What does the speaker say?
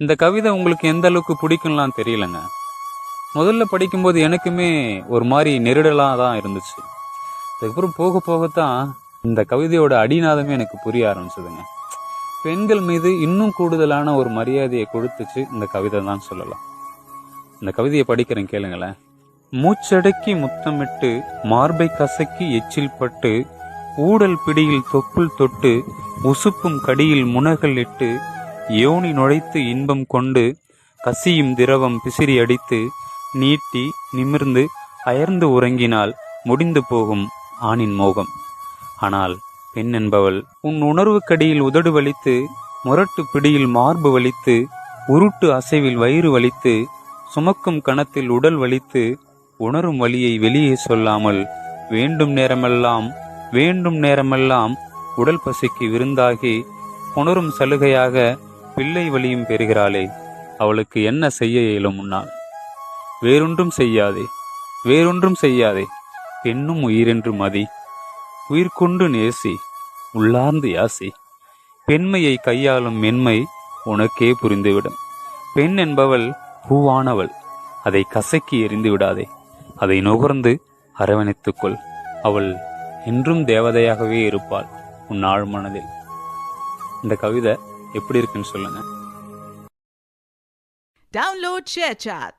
இந்த கவிதை உங்களுக்கு எந்த அளவுக்கு பிடிக்கும்லாம் தெரியலங்க. முதல்ல படிக்கும்போது எனக்குமே ஒரு மாதிரி நெருடலாக தான் இருந்துச்சு. அதுக்கப்புறம் போக போகத்தான் இந்த கவிதையோட அடிநாதமே எனக்கு புரிய ஆரம்பிச்சதுங்க. பெண்கள் மீது இன்னும் கூடுதலான ஒரு மரியாதையை கொடுத்துச்சு இந்த கவிதை தான் சொல்லலாம். இந்த கவிதையை படிக்கிறேன், கேளுங்களேன். மூச்சடக்கி முத்தமிட்டு மார்பை கசக்கி எச்சில் பட்டு ஊடல் பிடியில் தொப்புள் தொட்டு உசுப்பும் கடியில் முனகள் இட்டு யோனி நுழைத்து இன்பம் கொண்டு கசியும் திரவம் பிசிறி அடித்து நீட்டி நிமிர்ந்து அயர்ந்து உறங்கினால் முடிந்து போகும் ஆணின் மோகம். ஆனால் பெண் என்பவள் உன் உணர்வு கடியில் உதடு வலித்து முரட்டு பிடியில் மார்பு வலித்து உருட்டு அசைவில் வயிறு வலித்து சுமக்கும் கணத்தில் உடல் வலித்து உணரும் வலியை வெளியே சொல்லாமல் வேண்டும் நேரமெல்லாம் உடல் பசிக்கு விருந்தாகி புணரும் சலுகையாக பிள்ளை வலியும் பெறுகிறாளே, அவளுக்கு என்ன செய்ய இயலும் முன்னால்? வேறொன்றும் செய்யாதே பெண்ணும் உயிரென்று மதி, உயிர் கொண்டு நேசி உள்ளார்ந்து யாசி, பெண்மையை கையாளும் மென்மை உனக்கே புரிந்துவிடும். பெண் என்பவள் பூவானவள், அதை கசக்கி எறிந்து விடாதே, அதை நுகர்ந்து அரவணைத்துக்கொள். அவள் என்றும் தேவதையாகவே இருப்பாள் உன் ஆழ் மனதில். இந்த கவிதை எப்படி இருக்குன்னு சொல்லுங்க. Download ShareChat.